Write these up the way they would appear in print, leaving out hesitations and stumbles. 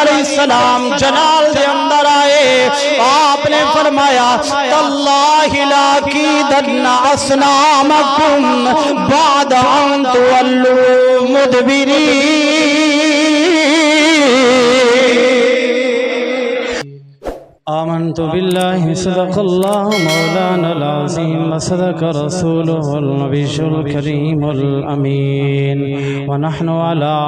علیہ السلام جلال دے اندر آئے، آپ نے فرمایا تاللہ لاکیدن اصنامکم بعد ان تولوا مدبرین۔ آمنت بالله صدق الله مولانا العظيم وصدق رسوله النبي الكريم الأمين ونحن على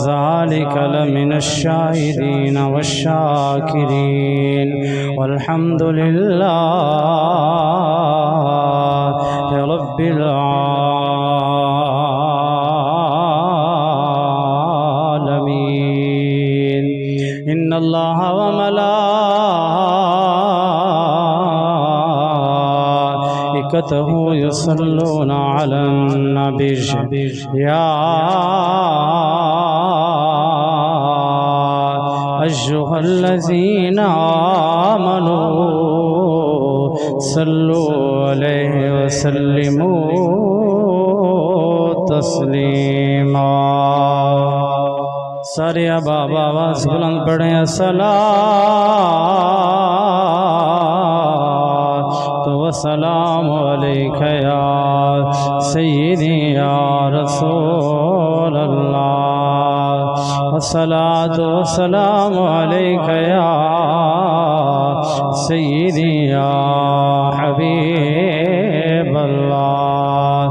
ذلك لمن الشاهدين والشاكرين والحمد لله رب العالمين۔ إن الله وملائكته يصلون على النبي يا أيها الذين آمنوا صلوا عليه وسلموا تسلیما۔ سارے اباب آواز بلند پڑھیں الصلاۃ والسلام علیک یا سیدی یا رسول اللہ، الصلاۃ والسلام علیک یا سیدی یا حبیب اللہ،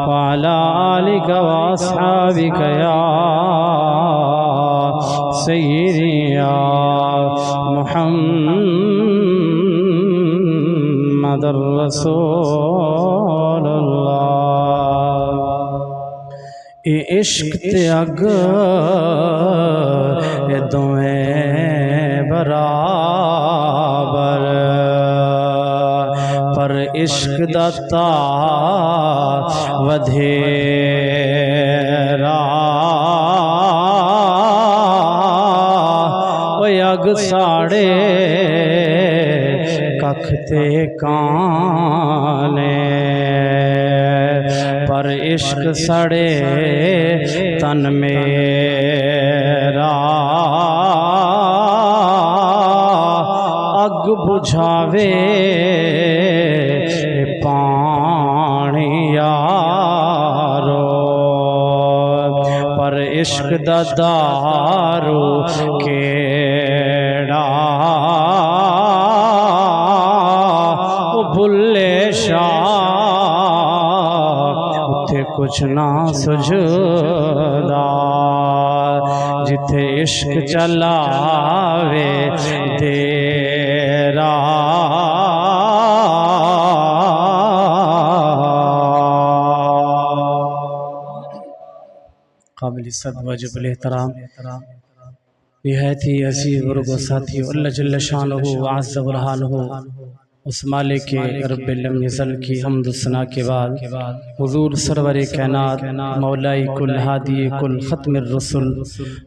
وعلی آلک واصحابک یا سیدی یا محمد رسول اللہ۔ اے عشق تے اگ اے دوئیں برابر، پر عشق دا تار ودھیرا، اگ ساڑے ککھ تے کانے، پر عشق سڑے تن میرا، اگ بجھاوے پانی یارو، پر عشق دا دارو کیڑا، او بھلے شاہ اتھے کچھ نہ سجدا، جتھے عشق چلاوے تیرا۔ قابل صد واجب الاحترام نہایت ہی عزیز برگ و ساتھی اللہ جل شانہ وعز برہانہ اس مالک رب لم یزل کی حمد و ثنا کے بعد حضور سرور کائنات مولائی کل ہادی کل ختم الرسل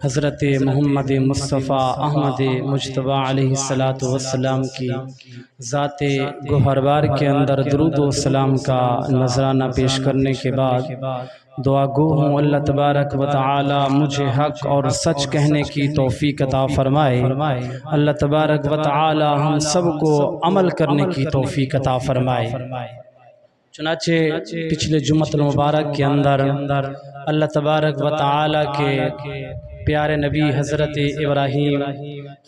حضرت محمد مصطفیٰ احمد مجتبی علیہ السلام کی ذات گوہربار کے اندر درود و سلام کا نذرانہ پیش کرنے کے بعد دعا گو ہوں اللہ تبارک و تعالی مجھے حق اور سچ کہنے کی توفیق عطا فرمائے، اللہ تبارک و تعالی ہم سب کو عمل کرنے کی توفیق عطا فرمائے۔ چنانچہ پچھلے جمعۃ المبارک کے اندر اللہ تبارک و تعالی کے پیارے نبی حضرت ابراہیم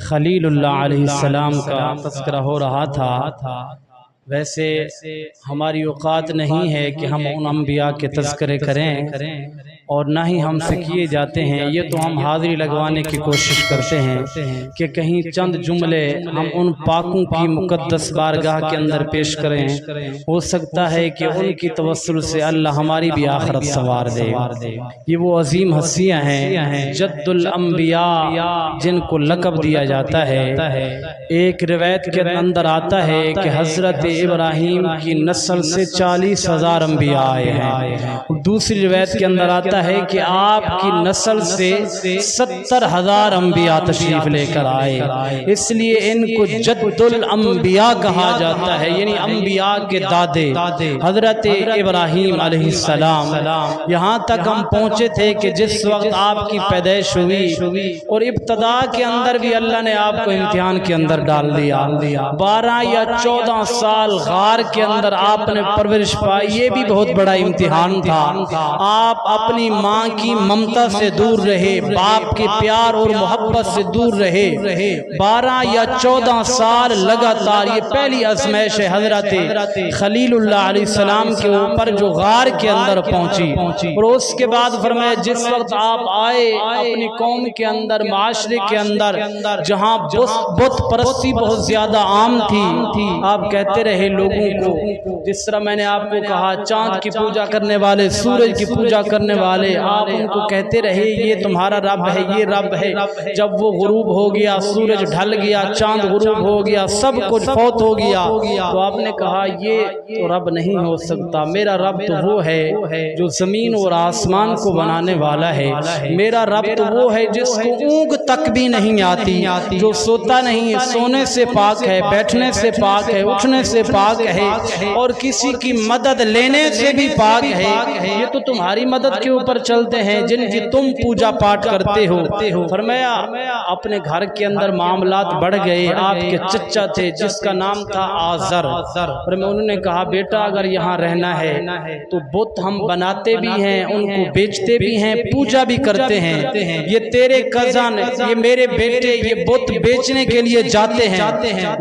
خلیل اللہ علیہ السلام کا تذکرہ ہو رہا تھا۔ ویسے ہماری اوقات نہیں ہے کہ ہم ان انبیاء کے تذکرے کریں اور نہ ہی ہم سے کیے جاتے ہیں، یہ تو ہم حاضری لگوانے کی کوشش کرتے ہیں کہ کہیں چند جملے ہم ان پاکوں کی مقدس بارگاہ کے اندر پیش کریں، ہو سکتا ہے کہ ان کی توسل سے اللہ ہماری بھی آخرت سنوار دے۔ یہ وہ عظیم ہستیاں ہیں جد الانبیاء جن کو لقب دیا جاتا ہے۔ ایک روایت کے اندر آتا ہے کہ حضرت ابراہیم کی نسل سے 40,000 انبیاء آئے ہیں، دوسری روایت کے اندر آتا بناتا ہے کہ آپ کی نسل سے 70,000 انبیاء تشریف لے کر آئے، اس لیے ان کو جد الانبیاء کہا جاتا ہے، یعنی انبیاء کے دادے حضرت ابراہیم علیہ السلام۔ یہاں تک ہم پہنچے تھے کہ جس وقت آپ کی پیدائش ہوئی اور ابتدا کے اندر بھی اللہ نے آپ کو امتحان کے اندر ڈال دیا، 12 یا 14 سال غار کے اندر آپ نے پرورش پائی، یہ بھی بہت بڑا امتحان تھا۔ آپ اپنی ماں کی ممتا سے دور رہے، باپ کے پیار اور محبت سے دور رہے، 12 یا 14 سال لگاتار۔ یہ پہلی آزمائش ہے حضرت خلیل اللہ علیہ السلام کے اوپر جو غار کے اندر پہنچی، اور اس کے بعد فرمایا جس وقت آپ آئے اپنی قوم کے اندر، معاشرے کے اندر جہاں بت پرستی بہت زیادہ عام تھی، آپ کہتے رہے لوگوں کو، جس طرح میں نے آپ کو کہا چاند کی پوجا کرنے والے، سورج کی پوجا کرنے والے، آپ ان کو کہتے رہے یہ تمہارا رب ہے، یہ رب ہے۔ جب وہ غروب ہو گیا، سورج ڈھل گیا، چاند غروب ہو گیا، سب کچھ فوت ہو گیا، تو آپ نے کہا یہ تو رب نہیں ہو سکتا، میرا رب تو وہ ہے جو زمین اور آسمان کو بنانے والا ہے، میرا رب تو وہ ہے جس کو اونگ تک بھی نہیں آتی، جو سوتا نہیں، سونے سے پاک ہے، بیٹھنے سے پاک ہے، اٹھنے سے پاک ہے، اور کسی کی مدد لینے سے بھی پاک ہے۔ یہ تو تمہاری مدد کے اوپر چلتے ہیں جن کی تم پوجا پاٹ کرتے ہو۔ فرمایا اپنے گھر کے اندر معاملات بڑھ گئے، آپ کے چچا تھے جس کا نام تھا آزر، اور انہوں نے کہا بیٹا اگر یہاں رہنا ہے تو بت ہم بناتے بھی ہیں، ان کو بیچتے بھی ہیں، پوجا بھی کرتے ہیں، یہ تیرے کزن، یہ میرے بیٹے یہ بت بیچنے کے لیے جاتے ہیں،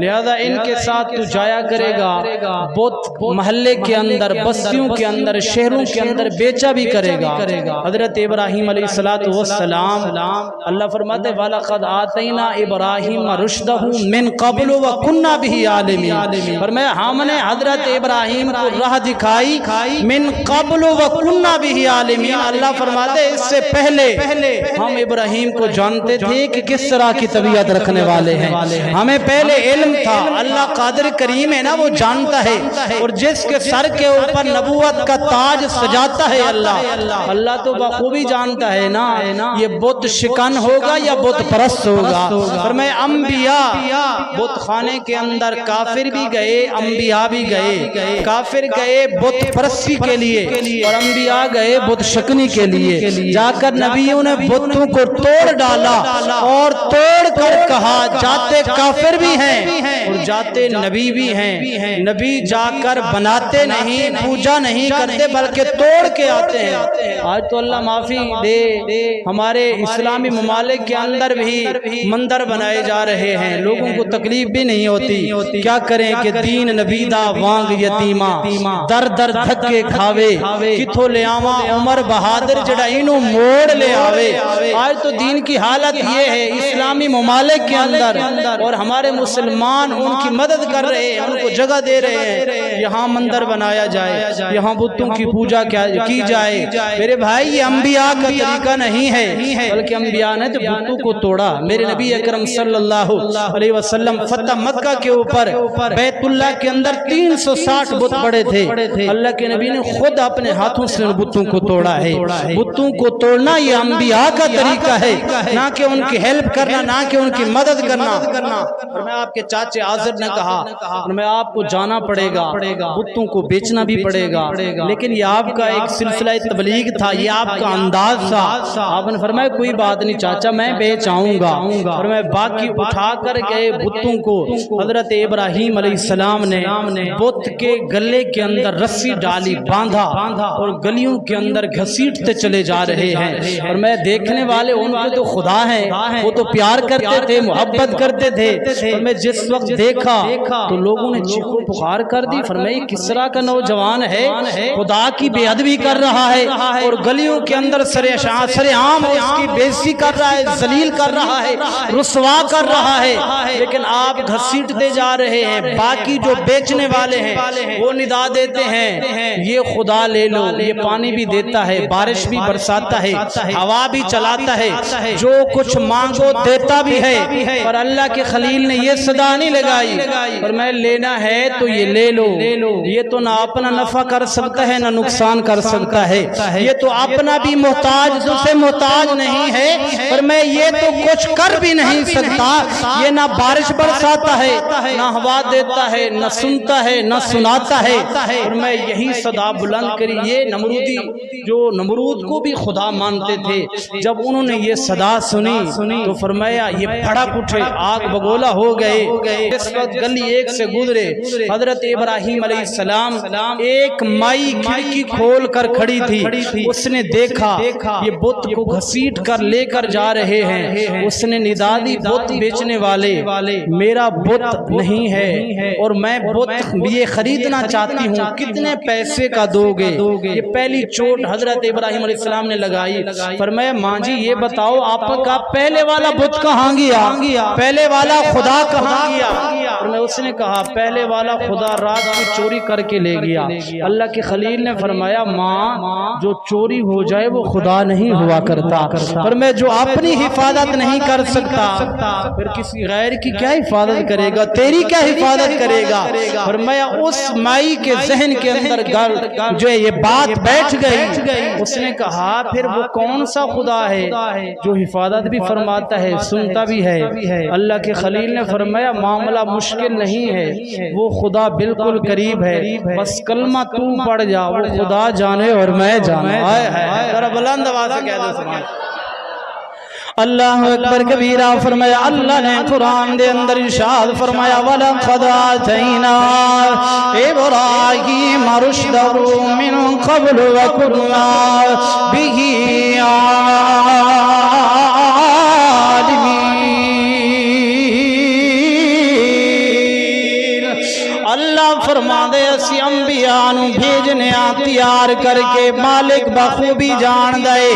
لہذا ان کے ساتھ تو جایا کرے گا، بت محلے کے اندر، بستیوں کے اندر، شہروں کے اندر بیچا بھی کرے گا۔ حضرت ابراہیم علیہ السلام، اللہ فرماتے وَلَقَدْ آتَيْنَا إِبْرَاهِيمَ رُشْدَهُ مِنْ قَبْلُ وَكُنَّا بِهِ عَالِمِينَ، فرمایا ہم نے حضرت ابراہیم کو راہ دکھائی، من قبل وَكُنَّا بِهِ عَالِمِينَ، اللہ فرماتے اس سے پہلے ہم ابراہیم کو جانتے تھے کہ کس طرح کی طبیعت رکھنے والے ہیں، ہمیں پہلے علم تھا، اللہ قادر کریم ہے نا، وہ جانتا ہے، اور جس کے سر کے اوپر نبوت کا تاج سجاتا ہے اللہ تو بخوبی جانتا ہے نا یہ بت شکن ہوگا یا بت پرست ہوگا۔ اور میں انبیاء بت خانے کے اندر کافر بھی گئے، انبیاء بھی گئے، کافر گئے بت پرستی کے لیے اور انبیاء گئے بت شکنی کے لیے، جا کر نبیوں نے بتوں کو توڑ ڈالا اور توڑ کر کہا جاتے کافر بھی ہیں اور جاتے نبی بھی ہیں، نبی جا کر بناتے نہیں، پوجا نہیں کرتے بلکہ توڑ کے آتے ہیں۔ آج تو اللہ معافی دے ہمارے اسلامی ممالک کے اندر بھی مندر بنائے جا رہے ہیں، لوگوں کو تکلیف بھی نہیں ہوتی، کیا کریں کہ دین نبیدہ وانگ یتیمہ، در در دھکے کھاوے، کتھو لے آواں عمر بہادر جڑا انہوں موڑ لے آوے۔ آج تو دین کی حالت یہ ہے اسلامی ممالک کے اندر، اور ہمارے مسلمان ان کی مدد کر رہے ہیں، ان کو جگہ دے رہے ہیں، یہاں مندر بنایا جائے، یہاں بتوں کی پوجا کی جائے۔ میرے بھائی یہ انبیاء کا طریقہ نہیں ہے، بلکہ انبیاء نے تو بتوں کو توڑا۔ میرے نبی اکرم صلی اللہ علیہ وسلم فتح مکہ کے اوپر بیت اللہ کے اندر 360 بت پڑے تھے، اللہ کے نبی نے خود اپنے ہاتھوں سے ان بتوں کو توڑا ہے۔ بتوں کو توڑنا یہ انبیاء کا طریقہ ہے، نہ کہ ان کی ہیلپ کرنا، نہ کہ ان کی مدد کرنا۔ اور میں آپ کے چاچے آزر نے کہا اور میں آپ کو جانا پڑے گا، بتوں کو بیچنا بھی پڑے گا، لیکن یہ آپ کا ایک سلسلہ تبلیغ تھا، یہ آپ کا انداز تھا۔ آپ نے فرمایا کوئی بات نہیں چاچا میں بیچ آؤں گا، اور میں باقی اٹھا کر گئے بتوں کو۔ حضرت ابراہیم علیہ السلام نے بت کے گلے کے اندر رسی ڈالی، باندھا، اور گلیوں کے اندر گھسیٹتے چلے جا رہے ہیں، اور میں دیکھنے والے ان کے تو خدا ہیں، وہ تو پیار کرتے تھے، محبت کرتے تھے، اور میں جس وقت دیکھا تو لوگوں نے چیخو پکار کر دی، فرمایا کس طرح کا نوجوان ہے، خدا کی بے ادبی کر رہا ہے اور گلیوں کے اندر سر عام اس کی بے عزتی کر رہا ہے، ذلیل کر رہا ہے، رسوا کر رہا ہے، لیکن آپ گھسیٹتے جا رہے ہیں۔ باقی جو بیچنے والے ہیں وہ ندا دیتے ہیں یہ خدا لے لو، یہ پانی بھی دیتا ہے، بارش بھی برساتا ہے، ہوا بھی چلاتا ہے، جو کچھ مانگو دیتا بھی ہے، پر اللہ کے خلیل نے یہ صدا نہیں لگائی، پر میں لینا ہے تو یہ لے لو، یہ تو نہ اپنا نفع کر سکتا ہے نہ نقصان کر سکتا ہے، یہ تو اپنا بھی محتاج دوسرے محتاج نہیں ہے، پر میں یہ تو کچھ کر بھی نہیں سکتا، یہ نہ بارش برساتا ہے، نہ ہوا دیتا ہے، نہ سنتا ہے، نہ سناتا ہے، اور میں یہی صدا بلند کری۔ یہ نمرودی جو نمرود کو بھی خدا مانتے تھے، جب انہوں نے یہ صدا سنی تو فرمایا یہ بھڑک اٹھے، آگ بگولا ہو گئے۔ اس وقت گلی ایک سے گزرے، حضرت ابراہیم علیہ السلام ایک مائی کھڑکی کھول کر کھڑی تھی، اس نے دیکھا یہ بت کو گھسیٹ کر لے کر جا رہے ہیں، اس نے ندا دی بت بیچنے والے میرا بت نہیں ہے اور میں بت یہ خریدنا چاہتی ہوں، کتنے پیسے کا دو گے؟ یہ پہلی چوٹ حضرت ابراہیم علیہ السلام نے لگائی۔ فرمایا ماں جی یہ بتاؤ آپ کا پہلے والا بت کہاں گیا؟ پہلے والا خدا کہاں گیا؟ اور میں اس نے کہا پہلے والا خدا رات کو چوری کر کے لے گیا۔ اللہ کے خلیل نے فرمایا ماں جو چوری ہو جائے وہ خدا نہیں ہوا کرتا، اور میں جو اپنی حفاظت نہیں کر سکتا پھر کسی غیر کی کیا حفاظت کرے گا؟ تیری کیا حفاظت کرے گا؟ فرمایا اس مائی کے ذہن کے اندر جو یہ بات بیٹھ گئی، اس نے کہا پھر وہ کون سا خدا ہے جو حفاظت بھی فرماتا ہے سنتا بھی ہے؟ اللہ کے خلیل نے فرمایا معاملہ مشکل نہیں ہے، وہ خدا بالکل قریب ہے، بس کلمہ تو پڑھ جا، وہ خدا جانے اور میں جانے۔ ذرا بلند آواز سے کہہ دو سبحان اللہ اکبر کبیرہ۔ فرمایا اللہ نے قرآن دے اندر ارشاد فرمایا وَلَقَدْ آتَيْنَا إِبْرَاهِيمَ رُشْدَهُ مِن قَبْلُ وَكُنَّا بِهِ اللہ فرما دے اسی انبیاء نو بھیجنے تیار کر کے مالک بخوبی جان دے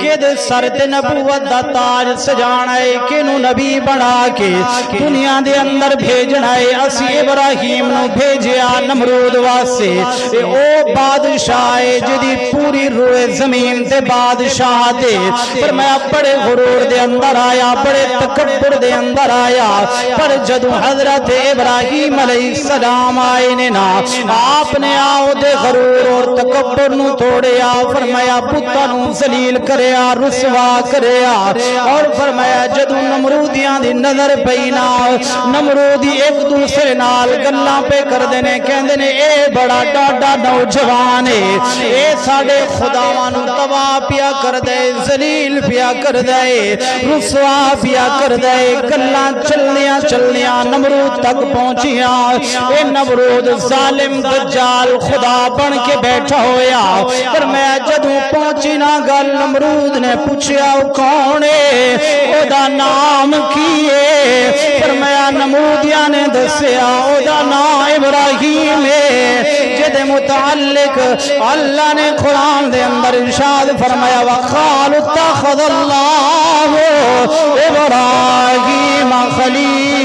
کہ سر تے نبوت دا تاج سجانا ہے، کنو نبی بنا کے دنیا دے اندر بھیجنا ہے۔ اسی ابراہیم نو بھیجیا نمرود واسطے، او بادشاہ جدی پوری روئے زمین تے بادشاہ دے، پر میں بڑے غرور دے اندر آیا، بڑے تکبر دے اندر آیا، پر جدو حضرت ابراہیم علیہ السلام آئے نے نا آپ نے آؤ دے غرور اور تکبر نو توڑیا، فرمایا پتہ نو ذلیل کریا، رسوا کریا، اور فرمایا جدو نمرودیاں دی نظر پینا نمرودی ایک دوسرے نال گلاں پہ کر دینے کہندے نے اے بڑا ڈاڈا نوجوان ہے، اے ساڑے خداواں نو تباہ پیا کر دے، ذلیل پیا کر دے، رسوا پیا کر دے۔ گلاں چلنیاں نمرود تک پہنچیاں، اے نمرود ظالم دجال خدا بن کے بیٹھا ہویا، پر میں جدوں پہنچی نا گل نمرود نے پوچھیا کون ہے، او دا نام کی ہے؟ فرمایا نمرودیاں نے دسیا او دا نام ابراہیم ہے، جدے متعلق اللہ نے قرآن دے اندر ارشاد فرمایا وَقَالُوا اتَّخَذَ اللَّهُ إِبْرَاهِيمَ خَلِيلًا۔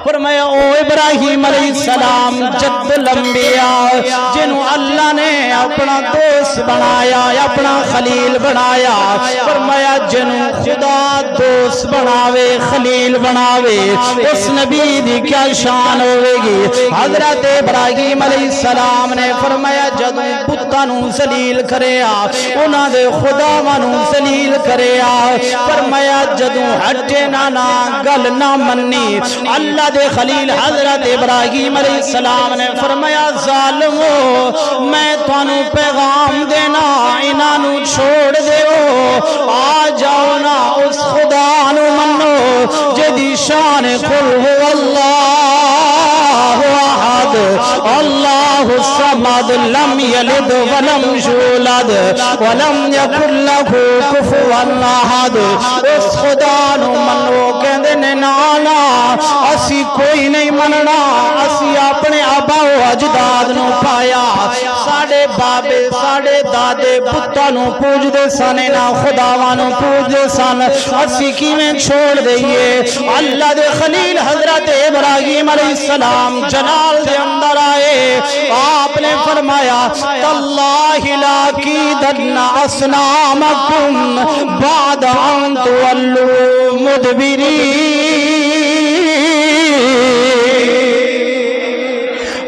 فرمایا او ابراہیم علیہ السلام جد الانبیاء جنہوں اللہ نے اپنا دوست بنایا، اپنا خلیل بنایا، فرمایا جنہوں خدا دوست بناوے خلیل بناوے اس نبی دی کیا شان ہوئے گی؟ حضرت ابراہیم علیہ السلام نے فرمایا جدوں بتانوں ذلیل کریا، انہاں دے خداواں ذلیل کریا، فرمایا جدوں ہٹے نہ گل نہ منی، اللہ دے خلیل حضرت ابراہیم علیہ السلام نے فرمایا ظالمو میں تانوں پیغام دینا انہاں نو چھوڑ دیو، آ جاؤ نا اس خدا نو منو جدی شان قل هو اللہ احد اللہ الصمد لم یلد ولم یولد ولم یکن لہ کفوا احد، اس خدا نو منو کہندے نے نانا اسی کوئی نہیں مننا، اسی اپنے آبا و اجداد نو پایا، ساڑے بابے ساڑے دادے بتاں نو پوج دے سنے نا خداواں نو پوج دے سن، اسی کیویں چھوڑ دئیے؟ اللہ دے خلیل حضرت ابراہیم علیہ السلام جلال دے اندر آئے، آپ نے فرمایا تاللہ لاکیدن اصنامکم بعد ان تولوا مدبرین۔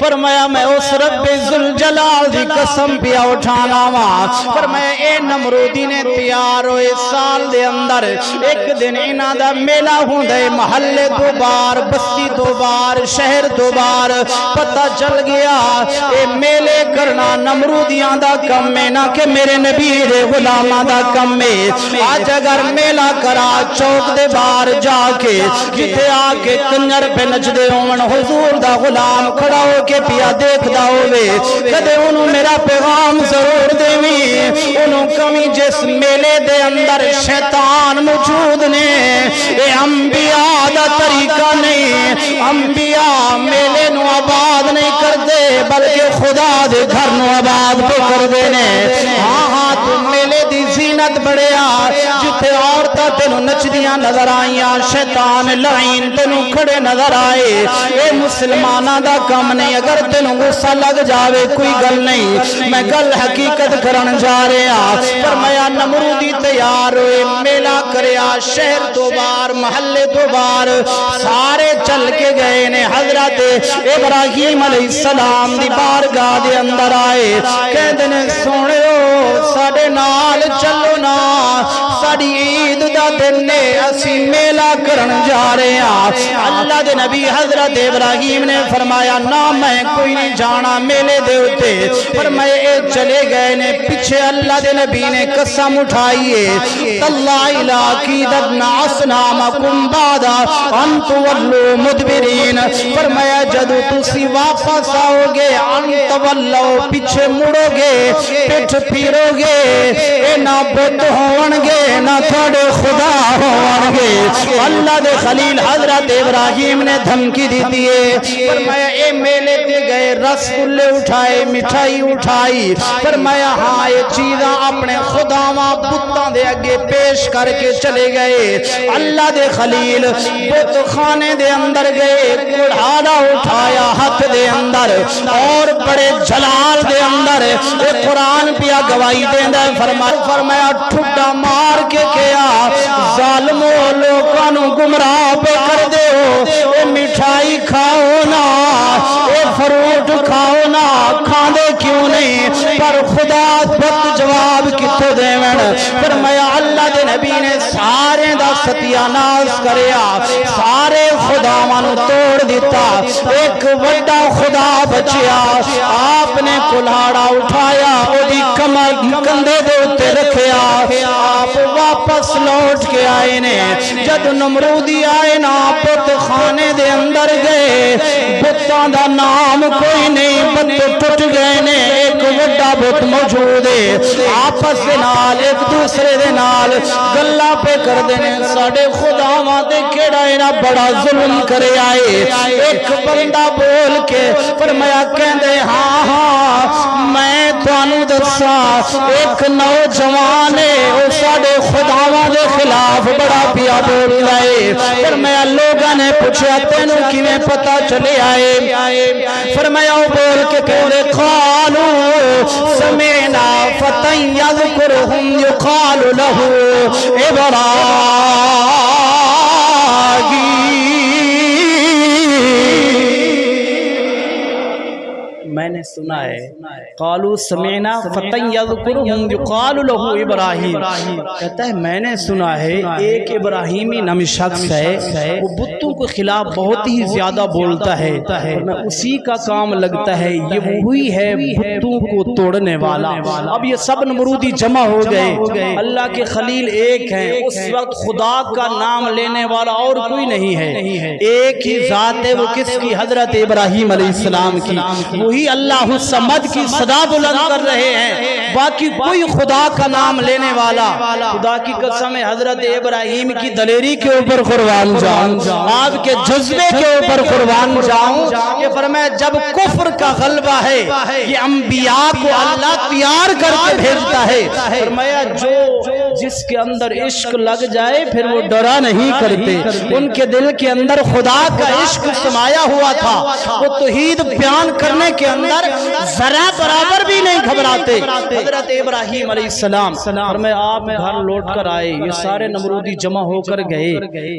فرمایا میں اس رب ذوالجلال دی قسم پیا اٹھانا وا فرمایا اے نمرودی نے تیار ہوئے سال دے اندر ایک دن انہاں دا میلہ ہوندا ہے محلے تو بار بستی تو بار شہر تو بار پتہ چل گیا اے میلے کرنا نمرودیاں دا کم ہے نہ کہ میرے نبی دے غلاماں دا کم ہے آج اگر میلہ کرا چوک دے بار جا کے جتے آ کے کنجر پہ نچدے ہون حضور دا غلام کھڑا ہو کے پیا دیکھدا ہوے کدے انہوں میرا پیغام ضرور دیویں انہوں کمی جس میلے دے اندر شیطان موجود نے اے انبیاء دا طریقہ نہیں انبیاء میلے نو آباد نہیں کردے بلکہ خدا دے گھر نو آباد پہ کردے نے ہاں ہاں تو میلے دی زینت بڑھیا جتے عورتاں تینوں نچدیاں نظر آئیاں شیطان لعین تینوں کھڑے نظر آئے اے مسلمانہ دا کم نہیں اگر تینوں غصہ لگ جاوے کوئی گل نہیں میں گل حقیقت کرن جا رہے فرمایا نمرودی تیار ہوئے میلہ کریا شہر تو بار محلے تو بار سارے چل کے گئے نے حضرت ابراہیم علیہ السلام دی بارگاہ دے اندر آئے کہندے نے سونے ہو ساڑے نال چلو نا ساڑی عید دا دن نے اسی میلہ کرن جا رہے ہیں اللہ دے نبی حضرت ابراہیم نے فرمایا نا میں کوئی نہیں جانا میلے دے ہوتے فرمائے اے چلے گئے نے پیچھے اللہ دے نبی نے قسم اٹھائیے تاللہ لاقیدتنا اصنامکم بعدا ان تولو مدبرین فرمایا جدو تسی واپس آؤ گے ان تولو پیچھے مڑو گے پیٹھ پھیرو گے اے نہ بت ہونگے نہ تھوڑے خدا ہونگے اللہ دے خلیل حضرت ابراہیم نے دھمکی دی دیئے فرمایا اے میلے دے گئے رسگلے اٹھائے مٹھائی اٹھائی فرمایا ہاں یہ چیزاں اپنے خداواں بتاں دے اگے پیش کر کے چلے گئے اللہ دے خلیل بت خانے دے اندر گئے کڑھاڑا اٹھایا ہاتھ دے اندر اور بڑے جلال دے اندر اے قرآن پیا گواہی دیندہ فرمایا ٹھڈا مار کے کیا ظالمو لوگانو گمراہ پہ کر دے ہو اے مٹھائی کھاؤ نا اے فروٹ کھاؤ نا کھاندے کیوں نہیں پر خدا بت جواب کتھو دے من فرمایا اللہ دے نبی نے سارے دا ستیہ ناز کریا سارے خدا مانو توڑ دیتا ایک وڈا خدا بچیا آپ نے کلہاڑا اٹھایا اوڈی کمر کندے دے اتے رکھیا آپ واپس لوٹ کے آئے نے جد نمرودی آئے نا بت خانے دے اندر گئے بتاں دا نام کوئی نہیں بت ٹوٹ گئے نے ایک وڈا بت موجود ہے آپس دے نال ایک دوسرے دے نال گلہ پہ کر دینے ساڑے خدا ماں دے کیڑا اینا بڑا ظلم کرے آئے ایک بندہ بول کے فرمایا کہندے ہاں ہاں میں توانو دسا ایک نوجوان ہے او ساڑے خدا ماں دے خلاف بڑا پیا بول رہے فرمایا لوگاں نے پوچھا تینوں کی میں پتہ چلے آئے فرمایا وہ بول کے کہنے قالو سمعنا فتن یذکرہم یقال لہو ابراہیم میں نے سنا ہے قالو سمعنا فتن یذکرہم یقال لہو ابراہیم کہتا ہے میں نے سنا ہے ایک ابراہیمی نام شخص ہے وہ بتوں کے خلاف بہت ہی زیادہ بولتا ہے میں اسی کا کام لگتا ہے یہ وہی ہے بتوں کو توڑنے والا اب یہ سب نمرودی جمع ہو گئے اللہ کے خلیل ایک ہیں اس وقت خدا کا نام لینے والا اور کوئی نہیں ہے ایک ہی ذات ہے وہ کس کی حضرت ابراہیم علیہ السلام کی وہی اللہ الصمد کی صدا بلند کر رہے ہیں باقی کوئی خدا کا نام لینے والا خدا کی قسم حضرت ابراہیم کی دلیری کے اوپر قربان جاؤں آپ کے جذبے کے اوپر قربان جاؤں یہ فرمایا جب کفر کا غلبہ ہے یہ انبیاء کو اللہ تیار کر کے بھیجتا ہے فرمایا جو جس کے اندر عشق لگ جائے پھر وہ ڈرا نہیں کرتے. ان کے دل کے اندر خدا کا عشق سمایا ہوا تھا. وہ توحید بیان کرنے کے اندر ذرا برابر بھی نہیں گھبراتے. حضرت ابراہیم علیہ السلام اور میں آپ گھر لوٹ کر آئے. یہ سارے نمرودی جمع ہو کر گئے.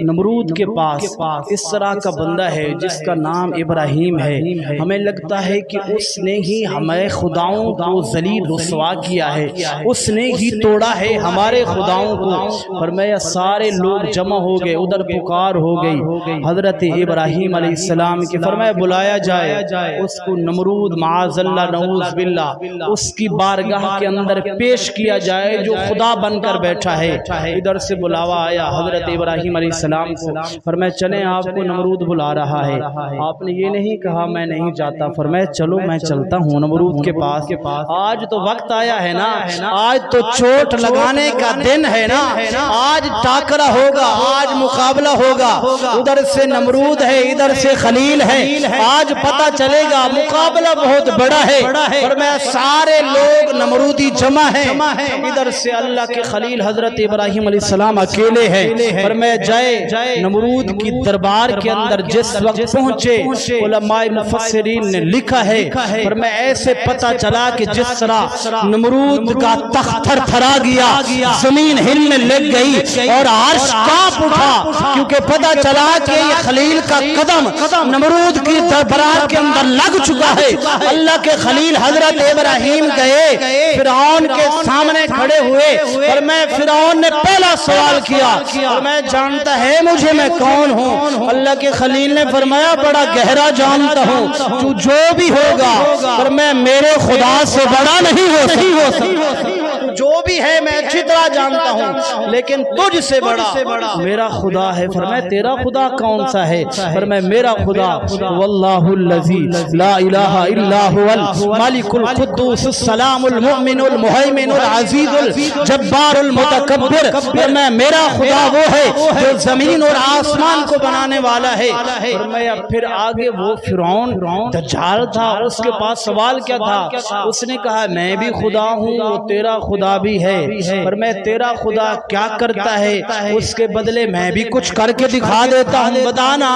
نمرود کے پاس اس طرح کا بندہ ہے جس کا نام ابراہیم ہے. ہمیں لگتا ہے کہ اس نے ہی ہمیں خداؤں کو ذلیل رسوا کیا ہے, اس نے ہی توڑا ہے ہمارے خداؤں کو. فرمایا سارے لوگ جمع ہو گئے, ادھر پکار ہو گئی حضرت ابراہیم علیہ السلام کی. فرمایا بلایا جائے اس کو. نمرود معاذ اللہ نعوذ باللہ اس کی بارگاہ کے اندر پیش کیا جائے جو خدا بن کر بیٹھا ہے. ادھر سے بلاوا آیا حضرت ابراہیم علیہ السلام کو. فرمایا چلیں آپ کو نمرود بلا رہا ہے. آپ نے یہ نہیں کہا میں نہیں جاتا. فرمایا چلو میں چلتا ہوں نمرود کے پاس. آج تو وقت آیا ہے نا, آج تو چوٹ لگانے کا دن ہے نا, آج ٹاکرا ہوگا, آج مقابلہ ہوگا. ادھر سے نمرود ہے ادھر سے خلیل ہے. آج پتہ چلے گا مقابلہ بہت بڑا ہے. فرمایا سارے لوگ نمرودی جمع ہیں. ادھر سے اللہ کے خلیل حضرت ابراہیم علیہ السلام اکیلے ہیں. فرمایا جائے نمرود کی دربار کے اندر جس وقت پہنچے علماء مفسرین نے لکھا ہے فرمایا ایسے پتہ چلا کہ جس طرح نمرود کا تخت تھر تھرا گیا, زمین ہلنے لگ گئی اور عرش کانپ اٹھا, کیونکہ پتہ چلا کہ یہ خلیل کا قدم نمرود کی دربار کے اندر لگ چکا ہے. اللہ کے خلیل حضرت ابراہیم گئے فرعون کے سامنے کھڑے ہوئے اور میں فرعون نے پہلا سوال کیا اور میں جانتا ہے مجھے میں کون ہوں. اللہ کے خلیل نے فرمایا بڑا گہرا جانتا ہوں, تو جو بھی ہوگا پر میں میرے خدا سے بڑا نہیں ہو سکتا. جو بھی ہے میں اچھی طرح جانتا ہوں لیکن تجھ سے بڑا میرا خدا ہے. فرمایا تیرا خدا کون سا ہے؟ فرمایا میرا خدا واللہ الذی لا الہ الا هو الملک القدوس السلام المؤمن المہیمن العزیز الجبار المتکبر. فرمایا میرا خدا وہ ہے جو زمین اور آسمان کو بنانے والا ہے. فرمایا پھر آگے وہ فرعون دجال تھا, اس کے پاس سوال کیا تھا؟ اس نے کہا میں بھی خدا ہوں وہ تیرا خدا بھی ہے. فرمایا تیرا خدا کیا کرتا ہے اس کے بدلے میں بھی کچھ کر کے دکھا دیتا ہوں, بتانا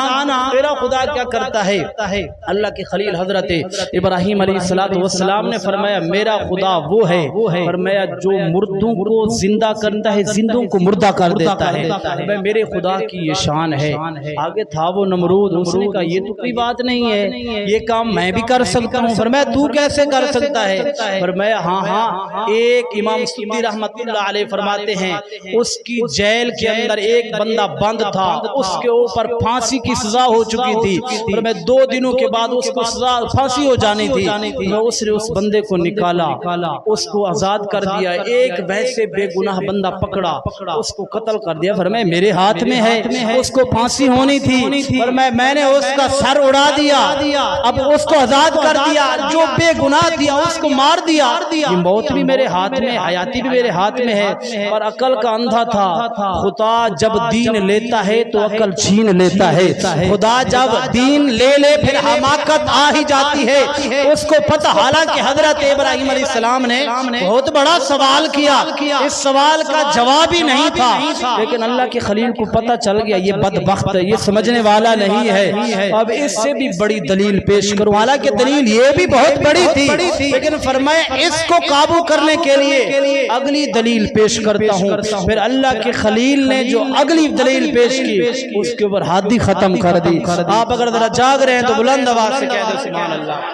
تیرا خدا کیا کرتا ہے. اللہ کے خلیل حضرت ابراہیم علیہ السلام نے فرمایا میرا خدا وہ ہے فرمایا جو مردوں کو زندہ کرتا ہے زندوں کو مردہ کر دیتا ہے. میرے خدا کی یہ شان ہے. آگے تھا وہ نمرود, اس نے کہا یہ تو کوئی بات نہیں ہے, یہ کام میں بھی کر سکتا ہوں. فرمایا تو کیسے کر سکتا ہے؟ فرمایا ہاں ایک امام سیوطی رحمت اللہ علیہ فرماتے ہیں اس کی جیل کے اندر ایک بندہ بند تھا, اس کے اوپر پھانسی کی سزا ہو چکی تھی. فرمایا 2 دنوں کے بعد اس کو سزا پھانسی ہو جانی تھی. اس نے اس بندے کو نکالا, اس کو آزاد کر دیا. ایک ویسے بے گناہ بندہ پکڑا, اس کو قتل کر دیا. فرمایا میرے ہاتھ میں ہے, اس کو پھانسی ہونی تھی. فرمایا میں نے اس کا سر اڑا دیا, اب اس کو آزاد کر دیا. جو بے گناہ دیا اس کو مار دیا. یہ موت بھی میرے ہاتھ میں, حیاتی بھی میرے ہاتھ میں ہے. اور عقل کا اندھا تھا. خدا جب دین لیتا ہے تو عقل چھین لیتا ہے. خدا جب دین لے پھر حماقت آ ہی جاتی ہے. اس کو پتہ, حالانکہ حضرت ابراہیم علیہ السلام نے بہت بڑا سوال کیا, اس سوال کا جواب ہی نہیں تھا, لیکن اللہ کے خلیل کو پتہ چل گیا یہ بدبخت ہے, یہ سمجھنے والا نہیں ہے. اب اس سے بھی بڑی دلیل پیش کروں, حالانکہ دلیل یہ بھی بہت بڑی تھی لیکن فرمایا اس کو قابو کرنے کے لیے اگلی دلیل پیش کرتا ہوں. پھر اللہ کے خلیل نے جو اگلی دلیل پیش کی اس کے اوپر حادی ختم کر دی. آپ اگر ذرا جاگ رہے ہیں تو بلند آواز سے کہہ دو سبحان اللہ.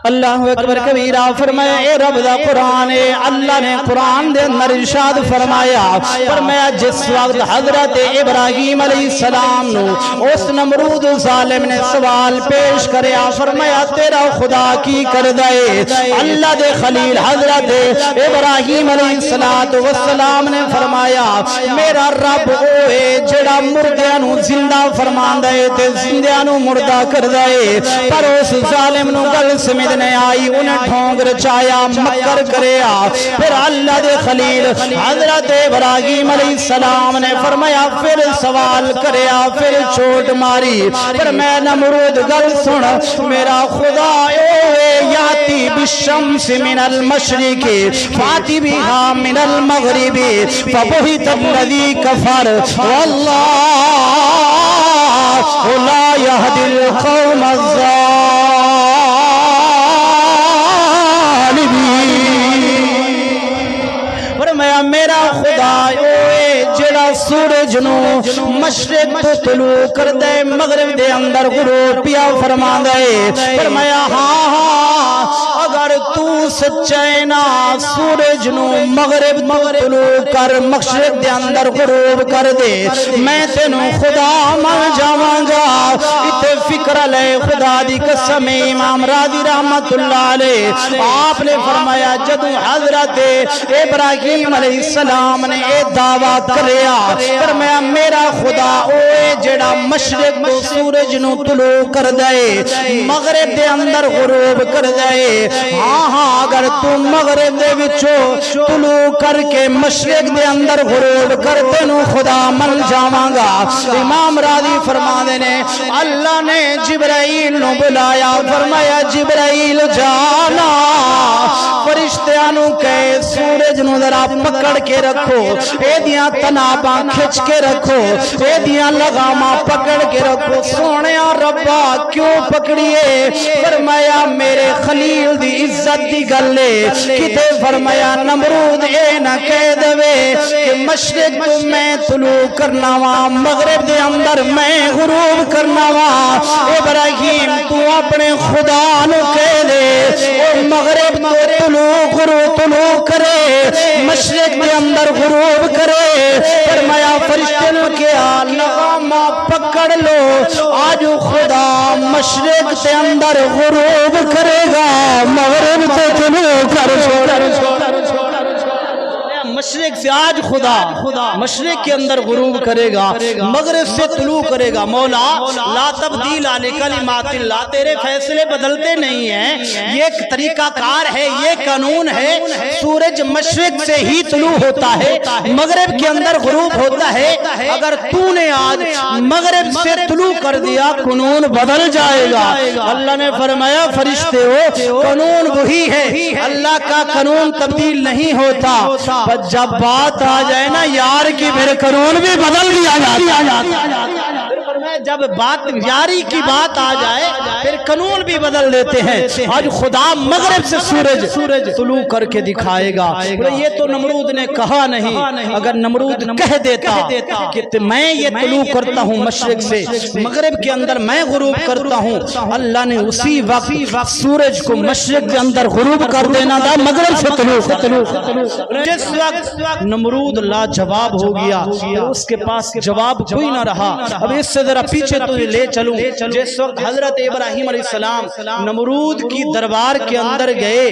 اللہ اکبر کبیرہ. فرمایا اے رب دا قرآن, اللہ نے قرآن دے اندر ارشاد فرمایا جس وقت حضرت ابراہیم علیہ السلام نو اس نمرود ظالم نے سوال پیش کریا, فرمایا تیرا خدا کی کر دے. اللہ دے خلیل حضرت ابراہیم علیہ السلام نے فرمایا میرا رب اوے جڑا مردیاں نو زندہ فرماندا ہے تے زندیاں نو مردہ کردا ہے. پر اس ظالم نو گل سمجھ نہیں آئی, انہیں ڈھونگ رچایا, مکر کریا. پھر اللہ دے خلیل حضرت ابراہیم علیہ السلام نے فرمایا پھر سوال کریا, پھر چوٹ ماری. پھر میں نمرود گل سن, میرا خدا یاتی بالشمس من المشرق فات بها من المغرب فبهت الذي كفر والله لا يهدي القوم الظالمين۔ فرمایا میرا خدا جڑا سورج نو مشرق تو طلوع کر دے مغرب دے اندر غروب پیا فرما دے۔ فرمایا ہاں اگر تو سچے نا سورج نو مغرب طلوع کر مشرق دے اندر غروب کر دے میں تینوں خدا مان جاواں گا۔ تے فکر لے خدا دی قسم امام راضی رحمت اللہ علیہ آپ نے فرمایا جدو حضرت ابراہیم علیہ السلام نے اے دعویٰ کریا فرمایا میرا خدا اوے جڑا مشرق تو سورج نو طلوع کر دے مغرب دے اندر غروب کر دے ہاں ہاں اگر تو مغرب دے وچوں طلوع کر کے مشرق دے اندر غروب کر تینوں خدا من جاواں گا۔ امام راضی فرما دے نے اللہ نے جبرائیل نو بلایا فرمایا جبرائیل جانا فرشتیاں نو کہے سورج نو ذرا پکڑ کے رکھو اے دیاں تناباں کھچ کے رکھو اے دیاں لگاماں پکڑ کے رکھو۔ سونیا ربا کیوں پکڑیے؟ فرمایا میرے خلیل دی عزت دی گلے کتے فرمایا نمرود اے نہ کہہ دوے کہ مشرق تو میں طلوع کرنا وا مغرب دے اندر میں غروب کرنا وا۔ ابراہیم تو اپنے خدا نو کہہ دے او مغرب تو طلوع کرے مشرق دے اندر غروب کرے۔ فرمایا فرشتے نے کیا لگامہ پکڑ لو آج خدا مشرق سے اندر غروب کرے گا مغرب سے طلوع کر مشرق سے آج خدا مشرق کے اندر غروب کرے گا مغرب سے طلوع کرے گا۔ مولا لا تبدیل لکلمات اللہ تیرے فیصلے بدلتے نہیں ہیں یہ ایک طریقہ کار ہے یہ قانون ہے سورج مشرق سے ہی طلوع ہوتا ہے مغرب کے اندر غروب ہوتا ہے۔ اگر تو نے آج مغرب سے طلوع کر دیا قانون بدل جائے گا۔ اللہ نے فرمایا فرشتے ہو قانون وہی ہے اللہ کا قانون تبدیل نہیں ہوتا جب بات آ جائے نا یار کی پھر قانون بھی بدل دیا جاتا جب بات یاری کی بات آ جائے پھر قانون بھی بدل دیتے ہیں۔ آج خدا مغرب سے سورج طلوع کر کے دکھائے گا۔ یہ تو نمرود نے کہا نہیں اگر نمرود کہہ دیتا کہ میں یہ طلوع کرتا ہوں مشرق سے مغرب کے اندر میں غروب کرتا ہوں اللہ نے اسی وقت سورج کو مشرق کے اندر غروب کر دینا تھا مغرب سے طلوع۔ جس وقت نمرود لا جواب ہو گیا اس کے پاس جواب کوئی نہ رہا۔ اب اس سے ذرا پیچھے تجھے لے چلوں جس وقت حضرت ابراہیم علیہ السلام نمرود کی دربار کے اندر گئے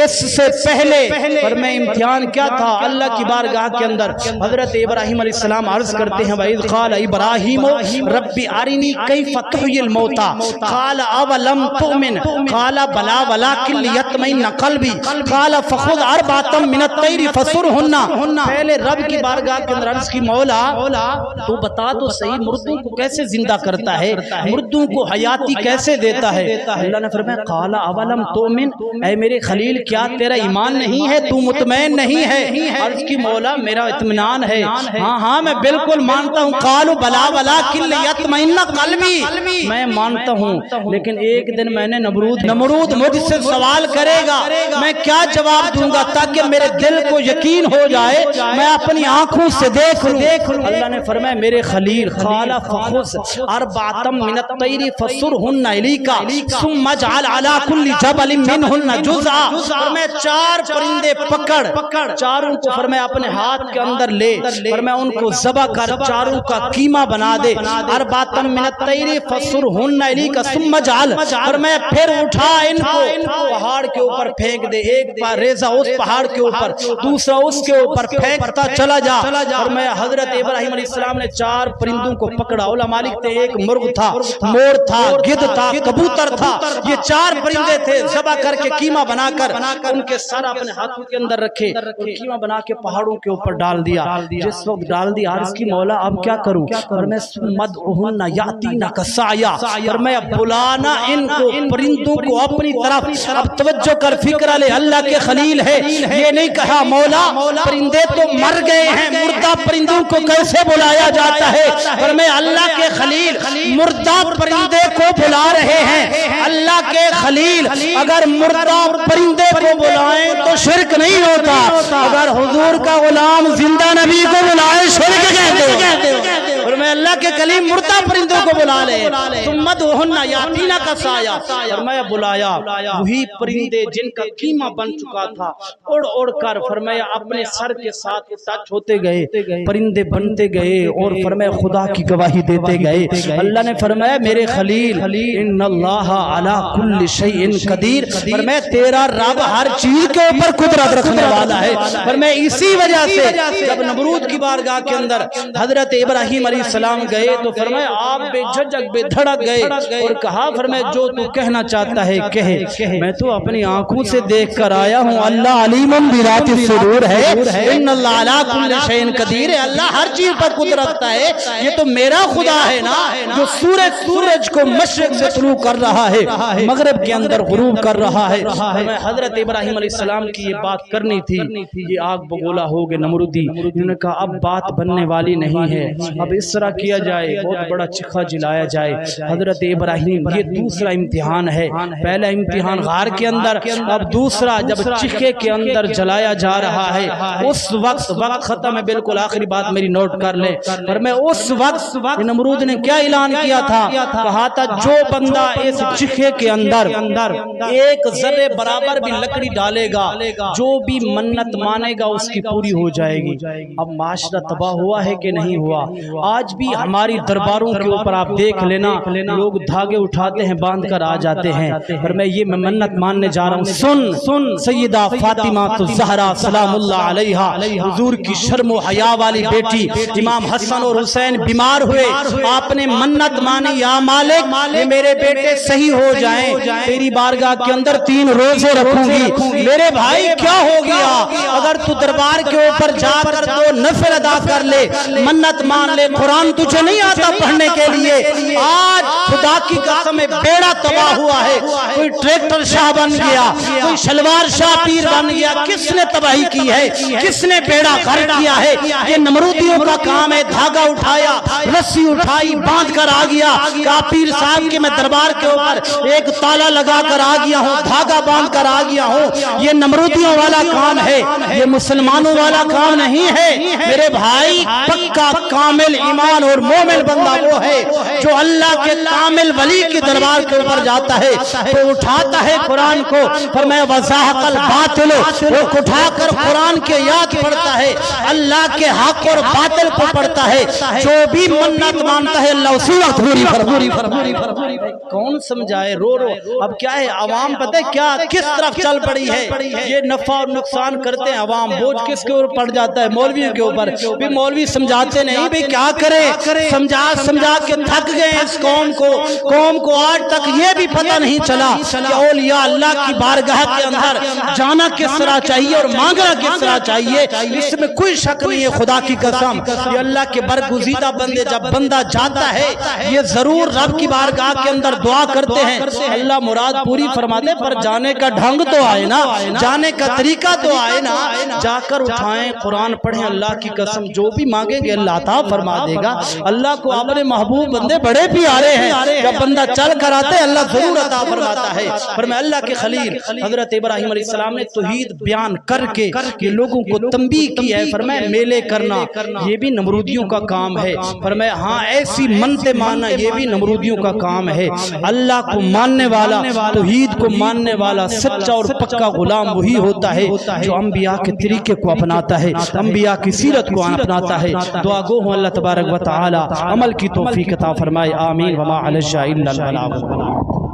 اس سے پہلے پر میں امتحان کیا تھا اللہ کی بارگاہ کے اندر حضرت ابراہیم علیہ السلام عرض کرتے ہیں وَإِذْ قَالَ إِبْرَاهِيمُ رَبِّ أَرِنِي كَيْفَ تُحْيِي الْمَوْتَى قَالَ أَوَلَمْ تُؤْمِنْ قَالَ بَلَى وَلَكِنْ لِيَطْمَئِنَّ قَلْبِي قَالَ فَخُذْ أَرْبَعَةً مِنَ الطَّيْرِ فَصُرْهُنَّ۔ پہلے رب کی بارگاہ کے اندر عرض کی مولا تو بتا تو صحیح مردوں کو کیسے زندہ کرتا ہے مردوں کو حیاتی کیسے دیتا ہے؟ اللہ نے فرمایا قال اولم تؤمن اے میرے خلیل کیا تیرا ایمان نہیں ہے تو مطمئن نہیں ہے؟ عرض کی مولا میرا اطمینان ہے ہاں ہاں میں بالکل مانتا ہوں۔ قالوا بلا ولکن لیطمئن قلبی میں مانتا ہوں لیکن ایک دن میں نے نمرود مجھ سے سوال کرے گا میں کیا جواب دوں گا تاکہ میرے دل کو یقین ہو جائے میں اپنی آنکھوں سے دیکھ لوں۔ اللہ نے فرمایا میرے خلیل قال فخذ أربعة من الطير فصرهن إليك ثم اجعل على كل جبل منهن جزءا۔ فرمایا چار پرندے پکڑ چاروں کو فرمایا اپنے ہاتھ کے اندر لے فرمایا ان کو ذبح کر چاروں کا قیمہ بنا دے۔ أربعة من الطير فصرهن إليك ثم اجعل فرمایا پھر اٹھا ان کو پہاڑ کے اوپر پھینک دے ایک بار ریزہ اس پہاڑ کے اوپر دوسرا اس کے اوپر پھینکتا چلا جا۔ فرمایا حضرت ابراہیم علیہ السلام نے چار پرندوں کو پکڑا۔ علماء کہتے ہیں ایک مرغ تھا، مور تھا، گدھ تھا، کبوتر تھا، یہ 4 پرندے تھے، ذبح کر کے قیمہ بنا کر ان کے سر اپنے ہاتھوں کے اندر رکھے اور قیمہ بنا کے پہاڑوں کے اوپر ڈال دیا۔ جس وقت ڈال دیا عرض کی مولا اب کیا کروں؟ اور میں مدعوہن یاتینک سعیا، اور میں بلانا ان کو پرندوں کو اپنی طرف۔ اب توجہ کر، فکر لے، اللہ کے خلیل ہے، یہ نہیں کہا مولا پرندے تو مر گئے ہیں، مردہ پرندوں کو کیسے بلایا جاتا ہے؟ اور میں اللہ کے خلیل مردہ پرندے کو بلا رہے ہیں۔ اللہ کے خلیل اگر مردہ پرندے کو بلائیں تو شرک نہیں ہوتا، اگر حضور کا غلام زندہ نبی کو بلائے شرک کہتے ہو۔ اور میں اللہ کے کلیم مردہ پرندوں کو بلا لے، ثم ادعوہن یاتینک سعیا، اور میں بلایا وہی پرندے جن کا قیمہ بن چکا تھا، اڑ اڑ کر فرمایا اپنے سر کے ساتھ ٹچ ہوتے گئے، پرندے بنتے گئے اور فرمایا خدا کی گواہی دیتے گئے۔ اللہ نے فرمایا میرے خلیل ان اللہ علی کل شیء قدیر، فرمایا تیرا رب ہر چیز کے اوپر قدرت رکھنے والا ہے۔ فرمایا اسی وجہ سے جب نمرود کی بارگاہ کے اندر حضرت ابراہیم علیہ السلام گئے تو فرمایا آپ بے جھجک بے دھڑک گئے اور کہا فرمایا جو تو کہنا چاہتا ہے کہے، میں تو اپنی آنکھوں سے دیکھ کر آیا ہوں، اللہ علیم بذات الصدور ہے، ان اللہ علی کل شیء قدیر ہے، اللہ ہر چیز پر قدرت رکھتا ہے، یہ تو میرا خدا ہے نا جو سورج کو مشرق سے طلوع کر رہا ہے، مغرب کے اندر غروب کر رہا ہے۔ حضرت ابراہیم علیہ السلام کی یہ بات کرنی تھی، یہ آگ بگولا ہو گئے نمرودی، انہوں نے کہا اب بات بننے والی نہیں ہے، اب اس طرح کیا جائے بہت بڑا چکھا جلایا جائے۔ حضرت ابراہیم یہ دوسرا امتحان ہے، پہلا امتحان غار کے اندر، اب دوسرا جب چکھے کے اندر جلایا جا رہا ہے، اس وقت ختم ہے، بالکل آخری بات میری نوٹ کر لیں، پر میں اس وقت نمرود نے کیا اعلان کیا تھا؟ کہا تھا جو بندہ اس چکھے کے اندر ایک ذرے برابر بھی لکڑی ڈالے گا، جو بھی منت مانے گا اس کی پوری ہو جائے گی۔ اب معاشرہ تباہ ہوا ہے کہ نہیں ہوا؟ آج بھی ہماری درباروں کے اوپر آپ دیکھ لینا، لوگ دھاگے اٹھاتے ہیں باندھ کر آ جاتے ہیں، پر میں یہ منت ماننے جا رہا ہوں، سن سیدہ فاطمہ الزہرا سلام اللہ علیہا، حضور کی شرم و حیا والی بیٹی، امام حسن اور حسین بیمار ہوئے، آپ نے منت مانی یا مالک یہ میرے بیٹے صحیح ہو جائیں، تیری بارگاہ کے اندر 3 روزے رکھوں گی۔ میرے بھائی کیا ہو گیا؟ اگر تو دربار کے اوپر جا کر 2 نفل ادا کر لے، منت مان لے، قرآن تجھے نہیں آتا پڑھنے کے لیے، آج خدا کی قسم بیڑا تباہ ہوا ہے، کوئی ٹریکٹر شاہ بن گیا، کوئی شلوار شاہ پیر بن گیا، کس نے تباہی کی ہے؟ کس نے بیڑا غرق کیا ہے؟ یہ نمرودیوں کا کام ہے، دھاگا اٹھایا، رسی اٹھائی، باندھ کر آ گیا، کہا پیر صاحب کے میں دربار کے اوپر ایک تالا لگا کر آ گیا ہوں، دھاگا باندھ کر آ گیا ہوں۔ یہ نمرودیوں والا کام ہے، یہ مسلمانوں والا کام نہیں ہے میرے بھائی۔ پکا کامل ایمان اور مومن بندہ وہ ہے جو اللہ کے کامل ولی کے دربار کے اوپر جاتا ہے تو اٹھاتا ہے قرآن کو، فرمایا وَزَاهَقَ الْبَاطِلُ، وہ اٹھا کر قرآن کے یاد پڑھتا ہے، اللہ کے حق اور باطل کو پڑھتا ہے، جو بھی منت مانتا ہے اللہ اسی وقت پوری فرمائی۔ کون سمجھائے؟ رو اب کیا ہے، عوام پتہ ہے کیا کس طرف چل پڑی ہے، یہ نفع اور نقصان کرتے ہیں، عوام بوجھ کس کے اوپر پڑ جاتا ہے؟ مولویوں کے اوپر بھی۔ مولوی سمجھاتے نہیں بھی کیا کرے، سمجھا کے تھک گئے اس قوم کو آج تک یہ بھی پتہ نہیں چلا کہ اولیاء اللہ کی بارگاہ کے اندر جانا کس طرح چاہیے اور مانگنا کس طرح چاہیے، اس میں کوئی شک نہیں ہے۔ خدا کی قسم یہ اللہ کے برگزیدہ بندے جب بندہ جاتا ہے یہ ضرور رب کی بارگاہ کے اندر دعا کرتے ہیں اللہ مراد پوری فرما دے، پر جانے کا ڈھنگ تو آئے نا، جانے کا طریقہ تو آئے نا۔ جا کر اٹھائیں قرآن پڑھیں، اللہ کی قسم جو بھی مانگیں گے اللہ عطا فرما دے گا۔ اللہ کو اپنے محبوب بندے بڑے پیارے ہیں، جب بندہ چل کر آتے ہیں اللہ ضرور عطا فرماتا ہے۔ فرمایا اللہ کے خلیل حضرت ابراہیم علیہ السلام نے توحید بیان کر کے یہ لوگوں کو تنبیہ کی ہے، فرمایا میلے کرنا یہ بھی نمرودیوں کا کام ہے، فرمایا ہاں ایسی منتے ماننا یہ بھی نمرودیوں کا کام ہے۔ اللہ کو ماننے والا، توحید کو ماننے والا سچا اور پکا غلام وہی ہوتا ہے جو انبیاء کے طریقے کو اپناتا ہے، انبیاء کی سیرت کو اپناتا ہے۔ دعا گو ہوں اللہ تبارک و تعالی عمل کی توفیق عطا فرمائے، آمین۔ وما علی الشاء الا البلاغ۔